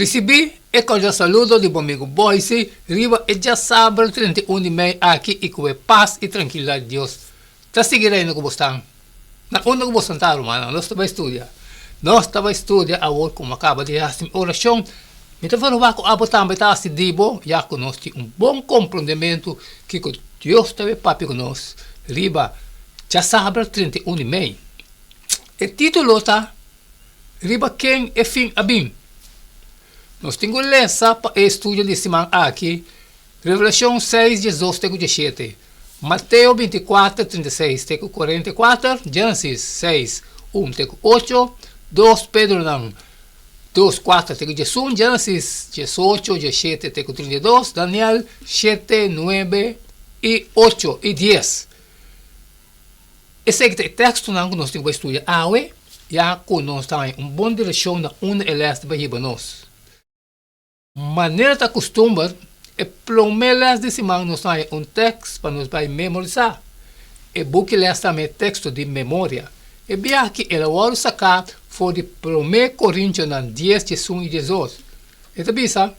Recebi e cordial saludo de bom amigo Boise, riba e já sábado 31 de maio aqui e com paz e tranquilidade de Deus. Tá seguindo aí no que você na onda que você está, mano, nós estamos a estudar agora como acaba de fazer oração. Me está falando que a também está se dibo, já que nós temos bom compreendimento que Deus está papi conosco. Riba, já sábado 31 de maio. O título está, riba quem é fim abim. Nós temos lessa para o estudo de semana aqui, Revelação 6, 18, 17, Mateus 24, 36, 44, Gênesis 6, 1, 8, 2 Pedro 2, 4, 1, Gênesis 18, 17, 32, Daniel 7, 9 e 8 e 10. Esse é o texto que nós temos que estudar hoje, já que nós temos uma boa direção na uma eleste para nós. Maneira de acostumar é promelas de semana nós temos texto para nos memorizar. E book lesta também texto de memória. E bem aqui ele vai sacar for de 1 Coríntios 10, 11 e 18. E também sabe?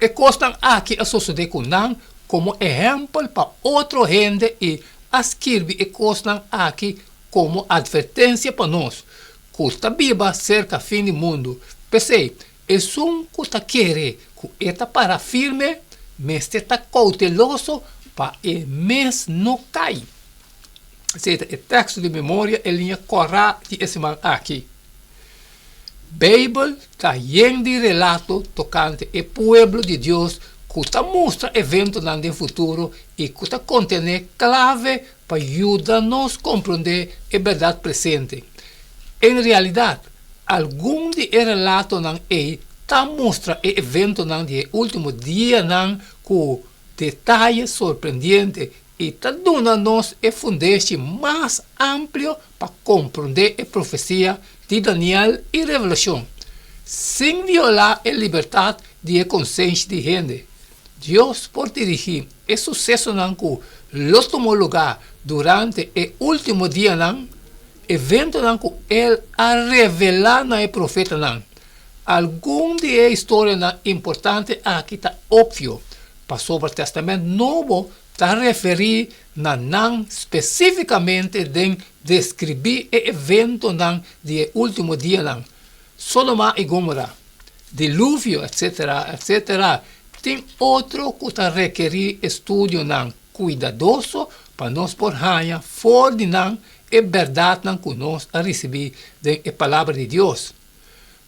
E costam aqui a suceder com nós como exemplo para outra gente e escrever e costam aqui como advertência para nós. Custa Bíblia cerca fim do mundo. Pensei, é um que quer que está para firme, mas está cauteloso para o mês não cair. Seja, o texto de memória é linha correta de semana aqui. Bíblia está cheio de relato tocante o povo de Deus que está mostra eventos no futuro e que está contém clave para ajudar-nos a compreender a verdade presente. Em realidade, algum de relatos não tá mostra o evento não de último dia não com detalhes surpreendentes e tá dando-nos o fundamento mais amplo para compreender a profecia de Daniel e Revelação, sem violar a liberdade de consciência de gente. Deus pode dirigir o sucesso não que lo tomou lugar durante o último dia não evento não que ele a revelar na profeta não. Algum de a história não importante aqui está óbvio. Para sobre o Testamento Novo está referir na não especificamente de descrever o evento não de último dia não. Sodoma e Gomorra, dilúvio, etc., etc. Tem outro que está requerir estudo não cuidadoso para nós por ganhar fora de não é verdade que nós recebemos da palavra de Deus.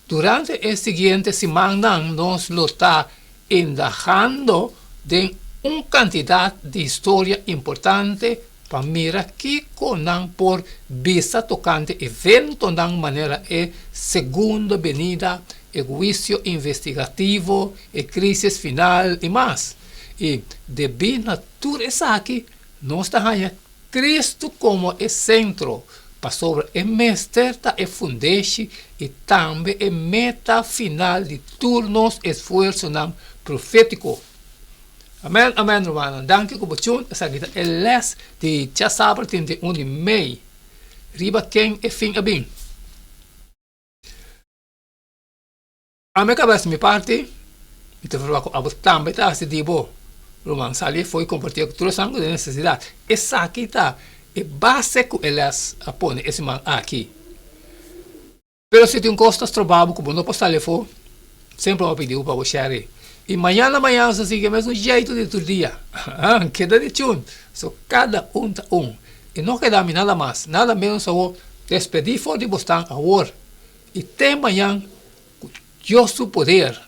Durante a seguinte semana, nós estamos indagando de uma quantidade de história importante para mirar que não por vista tocante evento de maneira é segunda venida, o juízo investigativo, a crise final e mais. E devido a tudo isso aqui, nós estamos Cristo como é centro para sobre o mestre e fundeixe e também a meta final de turnos esforço profético. Amém, amém, irmão. Danke por você. Essa aqui é les de já sábado 31 de maio. Riba quem é fim abim. A minha cabeça me parte. Então vou falar com também tá se dibo. Roman Sali foi compartilhar com todos os de necessidade. Essa aqui está é base que elas apõem esse man aqui. Pero se tem costas trabalho como não posso telefone, sempre vou pedir para você. E amanhã você sigue mesmo jeito de todo dia. Queda de tchun. So cada tá E não queda nada mais, nada menos só despedir fora de bostan agora. E tem amanhã Deus o poder.